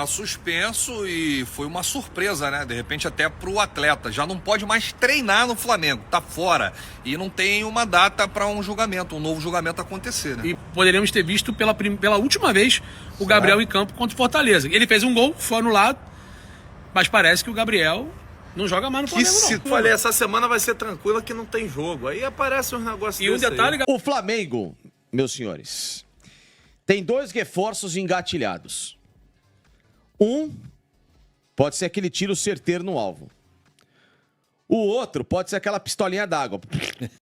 Tá suspenso e foi uma surpresa, né? De repente até pro atleta. Já não pode mais treinar no Flamengo, tá fora. E não tem uma data para um julgamento, um novo julgamento acontecer, né? E poderíamos ter visto pela última vez o Gabriel em campo contra o Fortaleza. Ele fez um gol, foi anulado, mas parece que o Gabriel não joga mais no Flamengo, não. Falei, essa semana vai ser tranquila que não tem jogo. Aí aparece uns negócios E um detalhe... O Flamengo, meus senhores, tem 2 reforços engatilhados. Um pode ser aquele tiro certeiro no alvo. O outro pode ser aquela pistolinha d'água.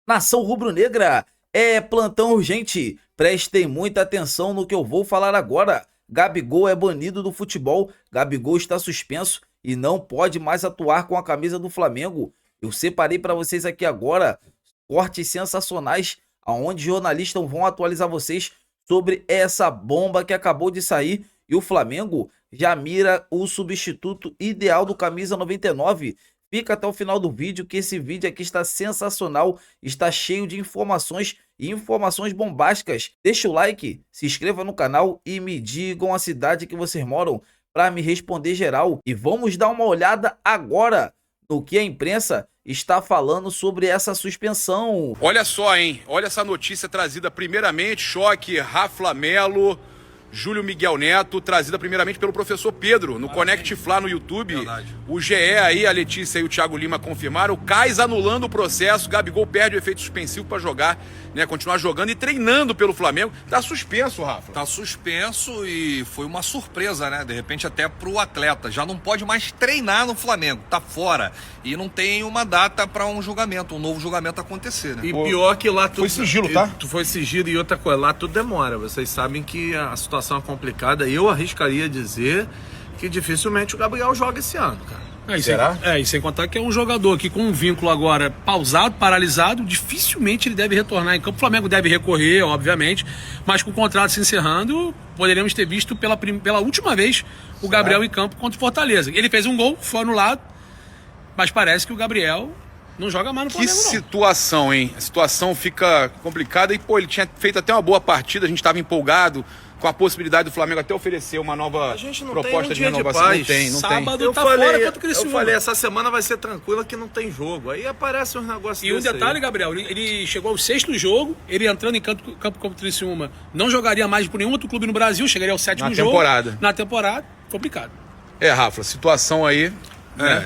Nação rubro-negra, é plantão urgente. Prestem muita atenção no que eu vou falar agora. Gabigol é banido do futebol. Gabigol está suspenso e não pode mais atuar com a camisa do Flamengo. Eu separei para vocês aqui agora cortes sensacionais aonde jornalistas vão atualizar vocês sobre essa bomba que acabou de sair e o Flamengo já mira o substituto ideal do camisa 99. Fica até o final do vídeo que esse vídeo aqui está sensacional, está cheio de informações e informações bombásticas. Deixa o like, se inscreva no canal e me digam a cidade que vocês moram para me responder geral. E vamos dar uma olhada agora no que a imprensa está falando sobre essa suspensão. Olha só, hein? Olha essa notícia trazida primeiramente, choque, Rafa Melo, Júlio Miguel Neto, trazida primeiramente pelo professor Pedro, no Connect Fla no YouTube. Verdade. O GE aí, a Letícia e o Thiago Lima confirmaram. O Cais anulando o processo, Gabigol perde o efeito suspensivo para jogar, né? Continuar jogando e treinando pelo Flamengo. Tá suspenso, Rafa. Tá suspenso e foi uma surpresa, né? De repente até pro atleta. Já não pode mais treinar no Flamengo, tá fora. E não tem uma data para um julgamento, um novo julgamento acontecer, né? E pior que lá tudo... Foi sigilo, tá? Foi sigilo e outra coisa, lá tudo demora. Vocês sabem que a situação é complicada. Eu arriscaria dizer que dificilmente o Gabriel joga esse ano, cara. Será? E sem contar que é um jogador que com um vínculo agora pausado, paralisado, dificilmente ele deve retornar em campo. O Flamengo deve recorrer, obviamente, mas com o contrato se encerrando, poderíamos ter visto pela última vez o Gabriel em campo contra o Fortaleza. Ele fez um gol, foi anulado, mas parece que o Gabriel não joga mais no Que Flamengo, não. situação, hein? A situação fica complicada e, pô, ele tinha feito até uma boa partida, a gente estava empolgado com a possibilidade do Flamengo até oferecer uma nova A gente não proposta tem um de dia de renovação. paz. Não tem, não tem. Sábado Eu tá fora falei, contra o Criciúma. eu falei, essa semana vai ser tranquila que não tem jogo. Aí aparece uns negócios E um desse detalhe, aí. Gabriel, ele chegou ao 6º jogo, ele entrando em campo contra o Criciúma, não jogaria mais por nenhum outro clube no Brasil, chegaria ao 7º jogo. Na temporada, complicado. Rafa, situação aí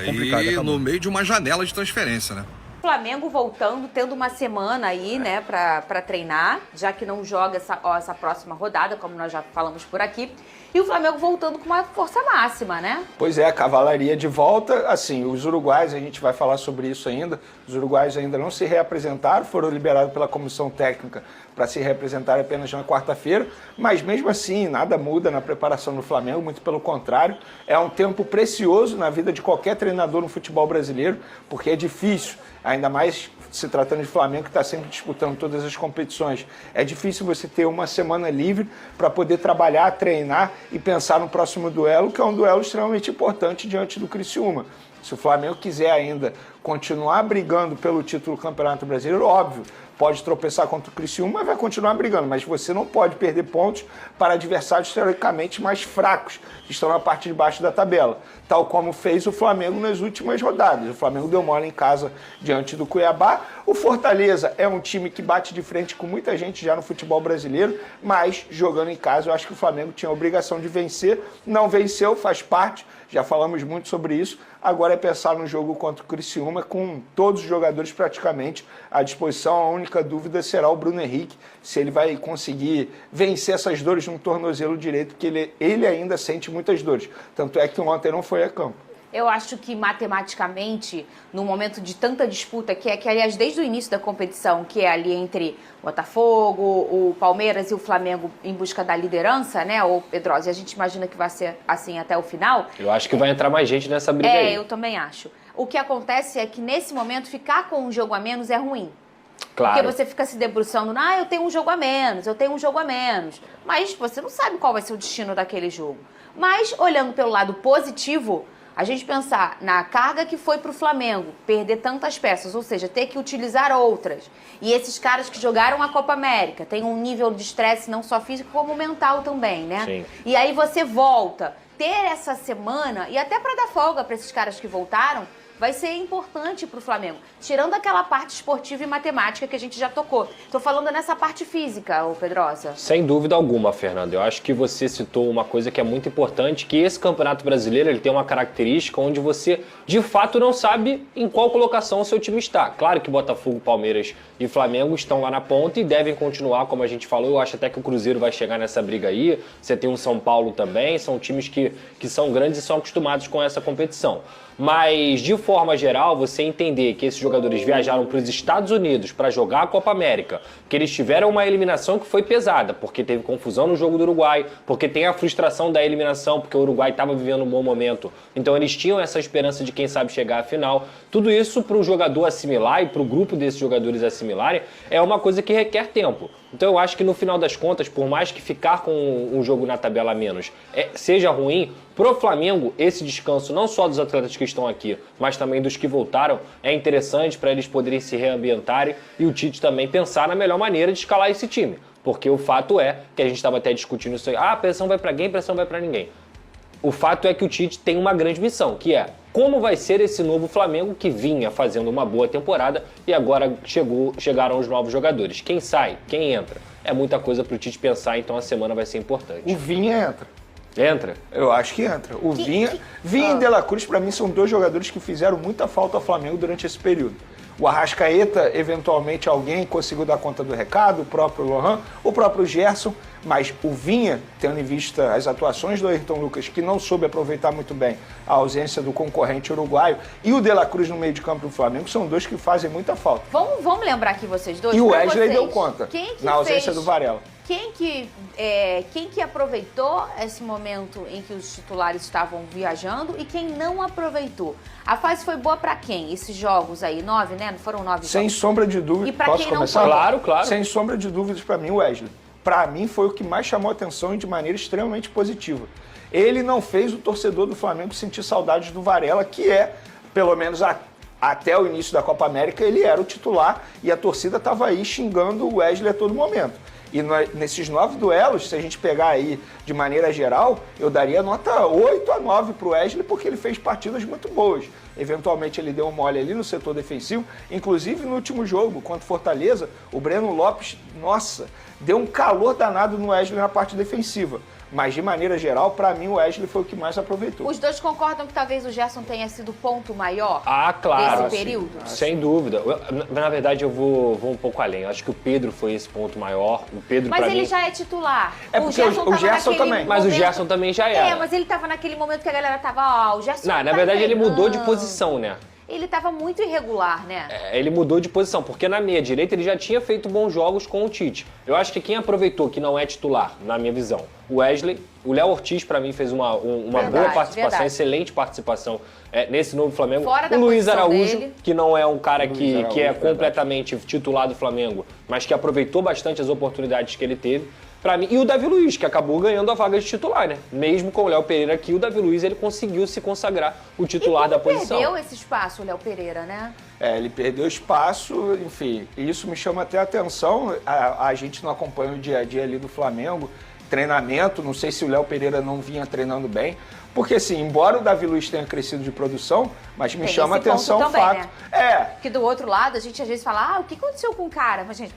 complicada. E acabou. no meio de uma janela de transferência, né? Flamengo voltando, tendo uma semana aí, né, pra treinar, já que não joga essa próxima rodada, como nós já falamos por aqui. E o Flamengo voltando com uma força máxima, né? Pois é, a cavalaria de volta, assim, os uruguaios, a gente vai falar sobre isso ainda, os uruguaios ainda não se reapresentaram, foram liberados pela comissão técnica para se reapresentar apenas na quarta-feira, mas mesmo assim nada muda na preparação do Flamengo, muito pelo contrário, é um tempo precioso na vida de qualquer treinador no futebol brasileiro, porque é difícil, ainda mais se tratando de Flamengo que está sempre disputando todas as competições, é difícil você ter uma semana livre para poder trabalhar, treinar e pensar no próximo duelo, que é um duelo extremamente importante diante do Criciúma. Se o Flamengo quiser ainda continuar brigando pelo título do Campeonato Brasileiro, óbvio, pode tropeçar contra o Criciúma, mas vai continuar brigando. Mas você não pode perder pontos para adversários teoricamente mais fracos, que estão na parte de baixo da tabela. Tal como fez o Flamengo nas últimas rodadas. O Flamengo deu mole em casa diante do Cuiabá. O Fortaleza é um time que bate de frente com muita gente já no futebol brasileiro, mas jogando em casa eu acho que o Flamengo tinha a obrigação de vencer. Não venceu, faz parte. Já falamos muito sobre isso. Agora é pensar no jogo contra o Criciúma com todos os jogadores praticamente à disposição. A única dúvida será o Bruno Henrique, se ele vai conseguir vencer essas dores no tornozelo direito, porque ele ainda sente muitas dores. Tanto é que ontem não foi a campo. Eu acho que matematicamente, no momento de tanta disputa, que aliás, desde o início da competição, que é ali entre o Botafogo, o Palmeiras e o Flamengo em busca da liderança, né, ou Pedrosa, a gente imagina que vai ser assim até o final. Eu acho que vai entrar mais gente nessa briga aí. Eu também acho. O que acontece é que nesse momento ficar com um jogo a menos é ruim. Claro. Porque você fica se debruçando, eu tenho um jogo a menos, eu tenho um jogo a menos. Mas você não sabe qual vai ser o destino daquele jogo. Mas, olhando pelo lado positivo, a gente pensar na carga que foi para o Flamengo, perder tantas peças, ou seja, ter que utilizar outras. E esses caras que jogaram a Copa América têm um nível de estresse não só físico, como mental também, né? Sim. E aí você volta, ter essa semana, e até para dar folga para esses caras que voltaram, vai ser importante para o Flamengo. Tirando aquela parte esportiva e matemática que a gente já tocou. Tô falando nessa parte física, ô Pedrosa. Sem dúvida alguma, Fernando. Eu acho que você citou uma coisa que é muito importante, que esse Campeonato Brasileiro ele tem uma característica onde você, de fato, não sabe em qual colocação o seu time está. Claro que Botafogo, Palmeiras e Flamengo estão lá na ponta e devem continuar, como a gente falou. Eu acho até que o Cruzeiro vai chegar nessa briga aí. Você tem o São Paulo também. São times que são grandes e são acostumados com essa competição. Mas, de forma geral, você entender que esses jogadores viajaram para os Estados Unidos para jogar a Copa América, que eles tiveram uma eliminação que foi pesada, porque teve confusão no jogo do Uruguai, porque tem a frustração da eliminação, porque o Uruguai estava vivendo um bom momento. Então, eles tinham essa esperança de, quem sabe, chegar à final. Tudo isso para o jogador assimilar e para o grupo desses jogadores assimilarem é uma coisa que requer tempo. Então, eu acho que, no final das contas, por mais que ficar com um jogo na tabela a menos seja ruim, pro Flamengo, esse descanso não só dos atletas que estão aqui, mas também dos que voltaram, é interessante para eles poderem se reambientarem e o Tite também pensar na melhor maneira de escalar esse time. Porque o fato é, que a gente estava até discutindo isso aí, a pressão vai para quem, pressão vai para ninguém. O fato é que o Tite tem uma grande missão, que é como vai ser esse novo Flamengo que vinha fazendo uma boa temporada e agora chegaram os novos jogadores. Quem sai, quem entra, é muita coisa para o Tite pensar, então a semana vai ser importante. O Vinha entra. Entra? Eu acho que entra. O Vinha e De La Cruz, para mim, são dois jogadores que fizeram muita falta ao Flamengo durante esse período. O Arrascaeta, eventualmente, alguém conseguiu dar conta do recado, o próprio Lohan, o próprio Gerson, mas o Vinha, tendo em vista as atuações do Ayrton Lucas, que não soube aproveitar muito bem a ausência do concorrente uruguaio, e o De La Cruz no meio de campo do Flamengo, são dois que fazem muita falta. Vamos lembrar aqui vocês dois? E o Wesley deu conta, na ausência do Varela. Quem que aproveitou esse momento em que os titulares estavam viajando e quem não aproveitou? A fase foi boa pra quem? Esses jogos aí, 9, né? Não foram 9 Sem jogos? sombra de dúvida. E pra Posso quem não começar? foi? Claro, claro. Sem sombra de dúvidas, pra mim, o Wesley. Pra mim, foi o que mais chamou a atenção e de maneira extremamente positiva. Ele não fez o torcedor do Flamengo sentir saudades do Varela, que é, pelo menos até o início da Copa América, ele era o titular e a torcida estava aí xingando o Wesley a todo momento. E nesses 9 duelos, se a gente pegar aí de maneira geral, eu daria nota 8 a 9 pro Wesley, porque ele fez partidas muito boas. Eventualmente ele deu um mole ali no setor defensivo, inclusive no último jogo contra o Fortaleza, o Breno Lopes, nossa, deu um calor danado no Wesley na parte defensiva. Mas, de maneira geral, para mim, o Wesley foi o que mais aproveitou. Os dois concordam que talvez o Gerson tenha sido o ponto maior claro. desse período? Sem dúvida. Na verdade, eu vou um pouco além. Eu acho que o Pedro foi esse ponto maior. O Pedro, mas ele mim... já é titular. É porque o Gerson também. Mas o Gerson também já era. Mas ele tava naquele momento que a galera tava, o Gerson Na verdade, ele mudou de posição, né? Ele estava muito irregular, né? Ele mudou de posição, porque na meia direita ele já tinha feito bons jogos com o Tite. Eu acho que quem aproveitou, que não é titular, na minha visão, o Wesley, o Léo Ortiz, para mim, fez uma boa participação, excelente participação nesse novo Flamengo. Fora da o Luiz posição Araújo, dele. que não é um cara que é completamente titular do Flamengo, mas que aproveitou bastante as oportunidades que ele teve. Pra mim, e o Davi Luiz, que acabou ganhando a vaga de titular, né? Mesmo com o Léo Pereira aqui, o Davi Luiz ele conseguiu se consagrar o titular da posição. Perdeu esse espaço, o Léo Pereira, né? Ele perdeu espaço, enfim, isso me chama até a atenção. A gente não acompanha o dia a dia ali do Flamengo, treinamento, não sei se o Léo Pereira não vinha treinando bem, porque assim, embora o Davi Luiz tenha crescido de produção, mas me chama a atenção o fato. Né? Que do outro lado a gente às vezes fala, o que aconteceu com o cara? Mas, gente,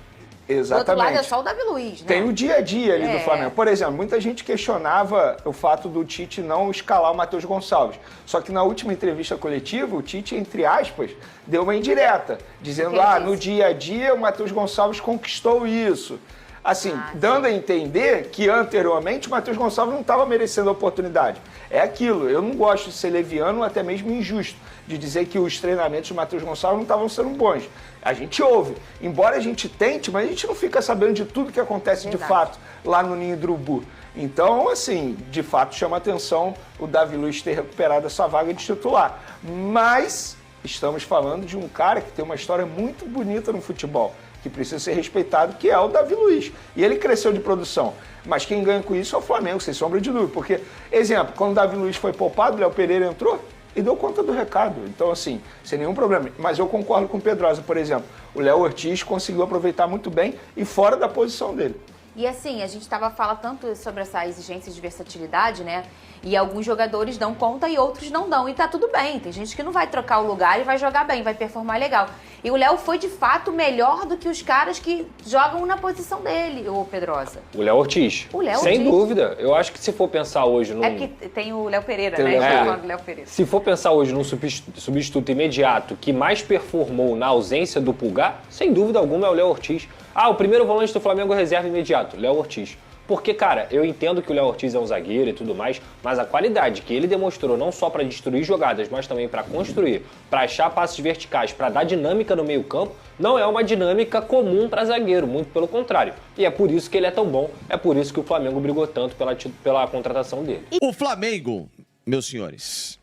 exatamente. do outro lado é só o Davi Luiz, né? Tem o dia a dia ali do Flamengo. Por exemplo, muita gente questionava o fato do Tite não escalar o Matheus Gonçalves. Só que na última entrevista coletiva, o Tite, entre aspas, deu uma indireta, dizendo, no dia a dia o Matheus Gonçalves conquistou isso. Assim, dando a entender que anteriormente o Matheus Gonçalves não estava merecendo a oportunidade. É aquilo, eu não gosto de ser leviano, até mesmo injusto, de dizer que os treinamentos do Matheus Gonçalves não estavam sendo bons. A gente ouve, embora a gente tente, mas a gente não fica sabendo de tudo que acontece de fato lá no Ninho do Urubu. Então, assim, de fato chama atenção o Davi Luiz ter recuperado essa vaga de titular. Mas estamos falando de um cara que tem uma história muito bonita no futebol, que precisa ser respeitado, que é o Davi Luiz. E ele cresceu de produção. Mas quem ganha com isso é o Flamengo, sem sombra de dúvida. Porque, exemplo, quando o Davi Luiz foi poupado, o Léo Pereira entrou e deu conta do recado. Então, assim, sem nenhum problema. Mas eu concordo com o Pedrosa, por exemplo. O Léo Ortiz conseguiu aproveitar muito bem e fora da posição dele. E assim, a gente fala tanto sobre essa exigência de versatilidade, né? E alguns jogadores dão conta e outros não dão. E tá tudo bem. Tem gente que não vai trocar o lugar e vai jogar bem, vai performar legal. E o Léo foi, de fato, melhor do que os caras que jogam na posição dele, ô Pedrosa. O Léo Ortiz. O Léo Sem Ortiz. dúvida. Eu acho que se for pensar hoje num... É porque tem o Léo Pereira, Tem o né? Léo Eu Pereira. falo do Léo Pereira. Se for pensar hoje num substituto imediato que mais performou na ausência do Pulgar, sem dúvida alguma é o Léo Ortiz. O primeiro volante do Flamengo reserva imediato, Léo Ortiz. Porque, cara, eu entendo que o Léo Ortiz é um zagueiro e tudo mais, mas a qualidade que ele demonstrou não só para destruir jogadas, mas também para construir, para achar passes verticais, para dar dinâmica no meio-campo, não é uma dinâmica comum para zagueiro, muito pelo contrário. E é por isso que ele é tão bom, é por isso que o Flamengo brigou tanto pela contratação dele. O Flamengo, meus senhores,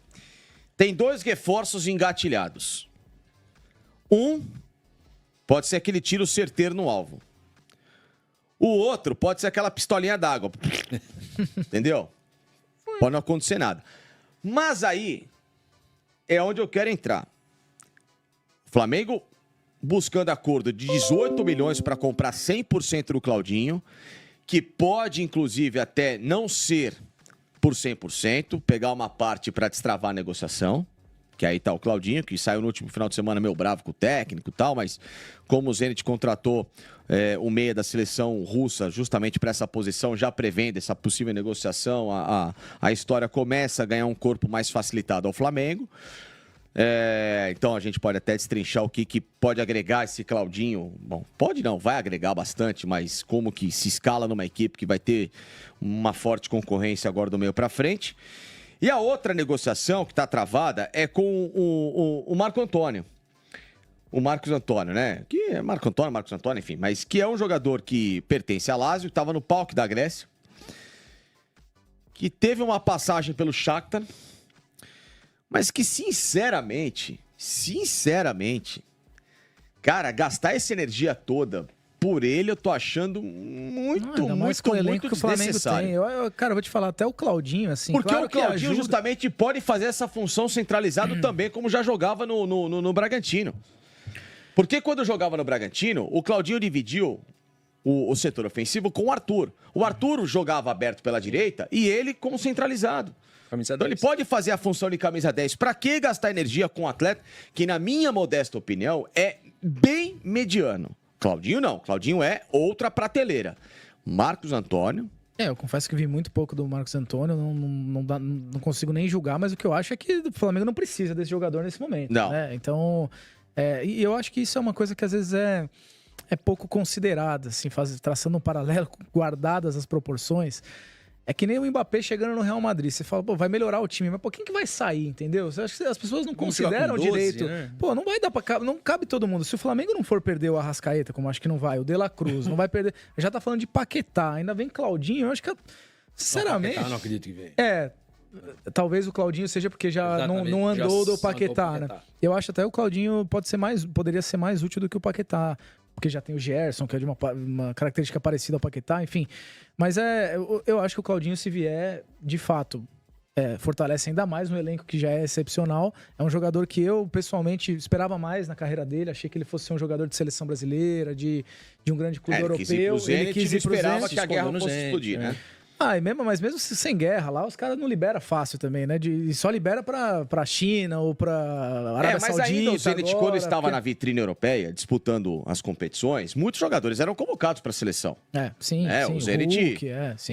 tem 2 reforços engatilhados. Um pode ser aquele tiro certeiro no alvo. O outro pode ser aquela pistolinha d'água. Entendeu? Pode não acontecer nada. Mas aí é onde eu quero entrar. O Flamengo buscando acordo de 18 milhões para comprar 100% do Claudinho, que pode, inclusive, até não ser por 100%, pegar uma parte para destravar a negociação. Que aí tá o Claudinho, que saiu no último final de semana meio bravo com o técnico e tal, mas como o Zenit contratou o meia da seleção russa justamente para essa posição, já prevendo essa possível negociação, a história começa a ganhar um corpo mais facilitado ao Flamengo. Então a gente pode até destrinchar o que pode agregar esse Claudinho. Bom, pode não, vai agregar bastante, mas como que se escala numa equipe que vai ter uma forte concorrência agora do meio para frente. E a outra negociação que está travada é com o Marco Antônio. O Marcos Antônio, né? Que é Marcos Antônio, enfim. Mas que é um jogador que pertence a Lazio, estava no PAOK da Grécia. Que teve uma passagem pelo Shakhtar. Mas que, sinceramente... Cara, gastar essa energia toda... Por ele, eu tô achando muito que o Flamengo desnecessário. tem. Cara, eu vou te falar, até o Claudinho, assim... Porque claro o Claudinho que justamente pode fazer essa função centralizado também, como já jogava no Bragantino. Porque quando jogava no Bragantino, o Claudinho dividiu o setor ofensivo com o Arthur. O Arthur jogava aberto pela direita e ele como centralizado. Então ele pode fazer a função de camisa 10. Pra que gastar energia com um atleta que, na minha modesta opinião, é bem mediano? Claudinho não. Claudinho é outra prateleira. Marcos Antônio... eu confesso que vi muito pouco do Marcos Antônio, não consigo nem julgar, mas o que eu acho é que o Flamengo não precisa desse jogador nesse momento. Não. Né? Então, e eu acho que isso é uma coisa que às vezes é pouco considerada, assim, traçando um paralelo, guardadas as proporções. É que nem o Mbappé chegando no Real Madrid. Você fala, vai melhorar o time, mas quem que vai sair, entendeu? Você acha que as pessoas não consideram 12, direito. Né? Não vai dar pra... Não cabe todo mundo. Se o Flamengo não for perder o Arrascaeta, como acho que não vai, o De La Cruz, não vai perder... Já tá falando de Paquetá, ainda vem Claudinho, eu acho que... Sinceramente... Paquetá, não acredito que vem. Talvez o Claudinho seja porque já não andou do Paquetá, né? Eu acho até o Claudinho poderia ser mais útil do que o Paquetá. Porque já tem o Gerson, que é de uma característica parecida ao Paquetá, enfim. Mas eu acho que o Claudinho, se vier, de fato, fortalece ainda mais um elenco que já é excepcional. É um jogador que eu, pessoalmente, esperava mais na carreira dele. Achei que ele fosse um jogador de seleção brasileira, de um grande clube europeu. Ele quis ir pro Zenit, esperava que a guerra fosse explodir, né? Mas mesmo sem guerra lá, os caras não liberam fácil também, né? Só libera pra China ou pra Arábia Saudita. Mas ainda o Zenit, agora, quando estava na vitrine europeia, disputando as competições, muitos jogadores eram convocados para a seleção. Sim, o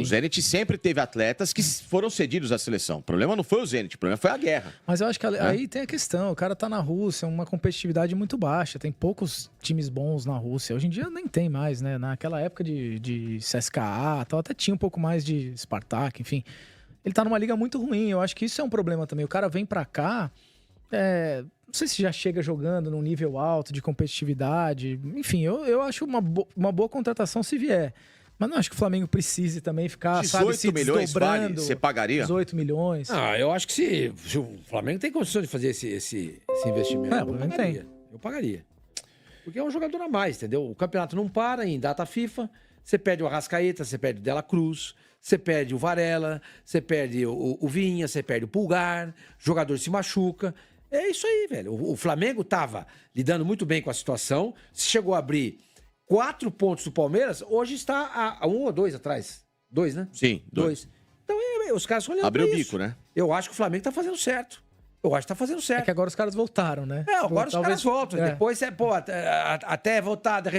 Zenit sempre teve atletas que foram cedidos à seleção. O problema não foi o Zenit, o problema foi a guerra. Mas eu acho que aí tem a questão, o cara tá na Rússia, uma competitividade muito baixa, tem poucos times bons na Rússia. Hoje em dia nem tem mais, né? Naquela época de CSKA, tal, até tinha um pouco mais de Spartak, enfim. Ele tá numa liga muito ruim, eu acho que isso é um problema também. O cara vem pra cá, não sei se já chega jogando num nível alto de competitividade, enfim, eu acho uma boa contratação se vier. Mas não acho que o Flamengo precise também ficar, 18 se milhões desdobrando. Você pagaria? 18 milhões. Eu acho que se o Flamengo tem condição de fazer esse investimento, eu pagaria. Porque é um jogador a mais, entendeu? O campeonato não para em data FIFA, você perde o Arrascaeta, você perde o De La Cruz, você perde o Varela, você perde o Vinha, você perde o Pulgar, o jogador se machuca. É isso aí, velho. O Flamengo tava lidando muito bem com a situação, chegou a abrir 4 pontos do Palmeiras, hoje está a 1 ou 2 atrás. 2, né? Sim, 2. Então, os caras olhando Abriu o pra bico, isso. né? Eu acho que o Flamengo tá fazendo certo. Eu acho que tá fazendo certo. É que agora os caras voltaram, né? Agora os caras voltam. É. Depois, até voltar, de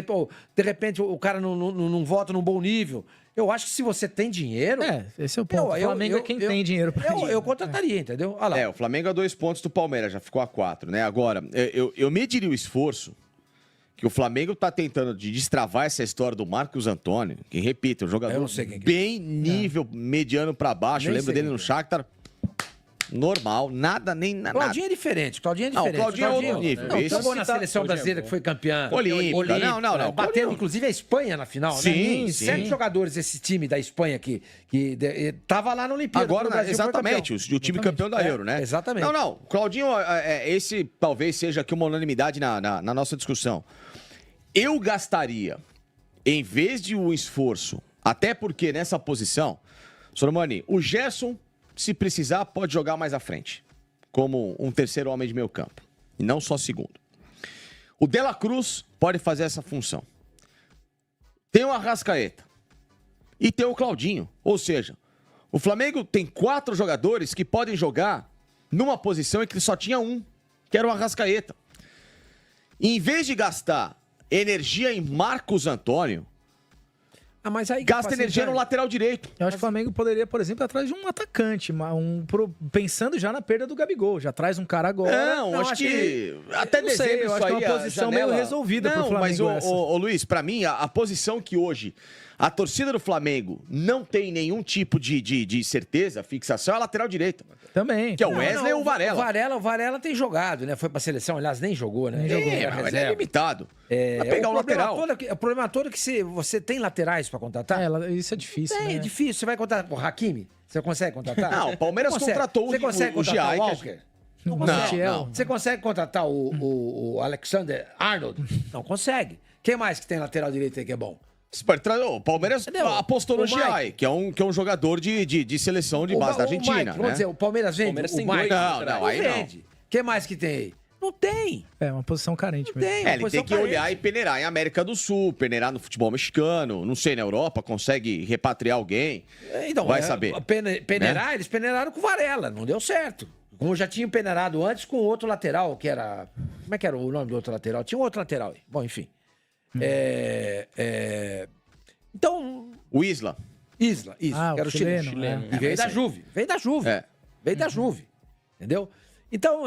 repente o cara não volta num bom nível. Eu acho que se você tem dinheiro... esse é o ponto. O Flamengo é quem tem dinheiro pra ir. Eu contrataria, entendeu? Olha lá. O Flamengo a 2 pontos do Palmeiras, já ficou a 4, né? Agora, eu mediria o esforço que o Flamengo tá tentando de destravar essa história do Marcos Antônio, que, repito, é um jogador bem nível mediano pra baixo. Eu lembro dele no Shakhtar. Normal, nada, nem nada. Claudinho é diferente, Claudinho é diferente. Não, Claudinho é outro nível. Não, jogou na seleção brasileira que foi campeã. Olímpica. Não. Bateu, inclusive, a Espanha na final, sim, né? 7 jogadores desse time da Espanha que tava lá na Olimpíada. Agora, exatamente, o time campeão da Euro, né? Exatamente. Não, Claudinho, esse talvez seja aqui uma unanimidade na nossa discussão. Eu gastaria, em vez de um esforço, até porque nessa posição, Sormani, o Gerson, se precisar, pode jogar mais à frente, como um terceiro homem de meio campo, e não só segundo. O De La Cruz pode fazer essa função. Tem o Arrascaeta e tem o Claudinho, ou seja, o Flamengo tem 4 jogadores que podem jogar numa posição em que só tinha um, que era o Arrascaeta. E em vez de gastar energia em Marcos Antônio, mas aí gasta energia no lateral direito. Eu acho que o Flamengo poderia, por exemplo, ir atrás de um atacante, pensando já na perda do Gabigol. Já traz um cara agora. Não, acho que até não sei, dezembro eu acho que é uma posição meio resolvida pro Flamengo. Mas, Luiz, pra mim, a posição que hoje a torcida do Flamengo não tem nenhum tipo de certeza, fixação, é a lateral direita. Também. Que é o Wesley e o Varela. O Varela tem jogado, né? Foi pra seleção, aliás, nem jogou, né? Mas ele é limitado. Vai pegar o lateral. O problema todo é que se você tem laterais pra contratar. Isso é difícil. É difícil. Você vai contratar o Hakimi? Você consegue contratar? Não, o Palmeiras contratou você consegue o contratar Giai. o Walker? Não. Você consegue contratar o Alexander Arnold? Não consegue. Quem mais que tem lateral direito aí que é bom? O Palmeiras apostou no Giai, que é um jogador de seleção de base da Argentina. Vamos dizer, o Palmeiras vende? Palmeiras o tem Mike? Não, aí não. Vende. Quem mais que tem aí? Não tem. É uma posição carente mesmo. Tem. Ele tem que olhar e peneirar em América do Sul, peneirar no futebol mexicano, não sei, na Europa, consegue repatriar alguém. Então, vai saber. Peneirar, né? Eles peneiraram com o Varela, não deu certo. Como já tinham peneirado antes com outro lateral, que era... Como é que era o nome do outro lateral? Tinha um outro lateral aí. Bom, enfim. Então... O Isla. Isla, isso. Era o chileno. E veio da Juve. Veio da Juve. Veio da Juve. Entendeu? Então,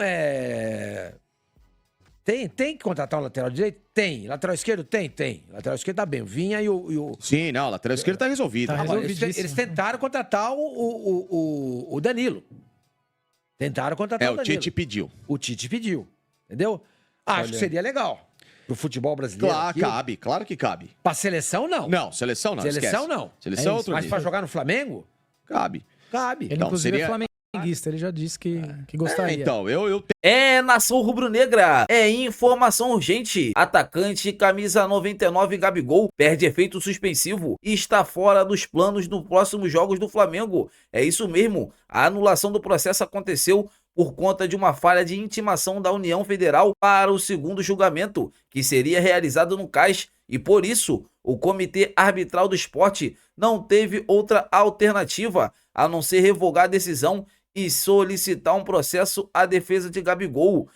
Tem que contratar um lateral direito? Tem. Lateral esquerdo? Tem. Lateral esquerdo tá bem. O Vinha e o... Sim, não, lateral esquerdo tá resolvido. Eles tentaram contratar o Danilo. Tentaram contratar o Danilo. O Tite pediu. O Tite pediu. Entendeu? Acho que seria legal. Pro futebol brasileiro. Claro que cabe. Pra seleção, não. Não, seleção não. Seleção, esquece. não. Seleção é outro Mas nível. pra jogar no Flamengo? Cabe. Cabe. Ele, inclusive, é flamenguista. Ele já disse que gostaria. Então, eu... Nação rubro-negra, informação urgente. Atacante camisa 99 Gabigol perde efeito suspensivo e está fora dos planos dos próximos jogos do Flamengo. É isso mesmo, a anulação do processo aconteceu por conta de uma falha de intimação da União Federal para o segundo julgamento, que seria realizado no CAS, e por isso o Comitê Arbitral do Esporte não teve outra alternativa a não ser revogar a decisão e solicitar um processo à defesa de Gabigol.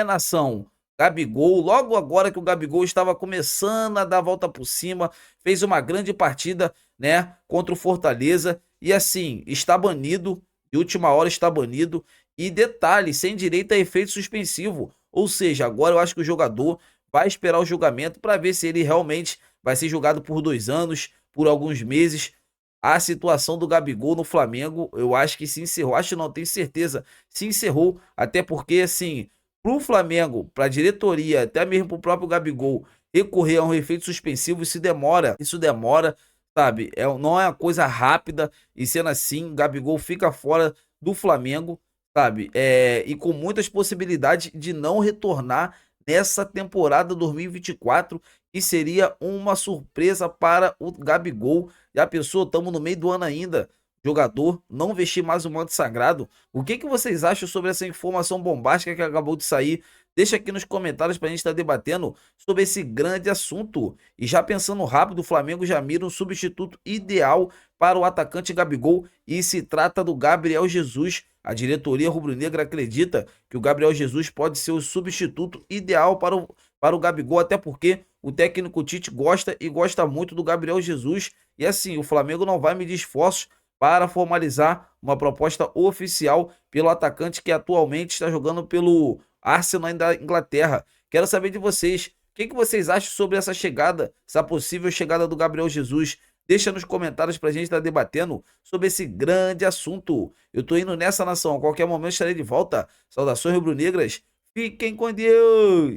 Nação, Gabigol, logo agora que o Gabigol estava começando a dar a volta por cima, fez uma grande partida, né, contra o Fortaleza, e assim, está banido, de última hora está banido, e detalhe, sem direito a efeito suspensivo, ou seja, agora eu acho que o jogador vai esperar o julgamento para ver se ele realmente vai ser julgado por 2 anos, por alguns meses. A situação do Gabigol no Flamengo, eu acho que se encerrou, não tenho certeza, se encerrou, até porque, assim, pro Flamengo, pra diretoria, até mesmo pro próprio Gabigol, recorrer a um efeito suspensivo, isso demora, sabe, não é uma coisa rápida, e sendo assim, o Gabigol fica fora do Flamengo, sabe, e com muitas possibilidades de não retornar nessa temporada 2024, que seria uma surpresa para o Gabigol. Já pensou, estamos no meio do ano ainda, jogador não vestir mais o manto sagrado? O que vocês acham sobre essa informação bombástica que acabou de sair? Deixa aqui nos comentários para a gente estar debatendo sobre esse grande assunto. E já pensando rápido, o Flamengo já mira um substituto ideal para o atacante Gabigol e se trata do Gabriel Jesus. A diretoria rubro-negra acredita que o Gabriel Jesus pode ser o substituto ideal para o Gabigol, até porque o técnico Tite gosta e gosta muito do Gabriel Jesus. E assim, o Flamengo não vai medir esforços para formalizar uma proposta oficial pelo atacante que atualmente está jogando pelo Arsenal da Inglaterra. Quero saber de vocês, o que vocês acham sobre essa chegada, essa possível chegada do Gabriel Jesus? Deixa nos comentários pra gente estar debatendo sobre esse grande assunto. Eu tô indo nessa, nação, a qualquer momento estarei de volta. Saudações rubro-negras, fiquem com Deus!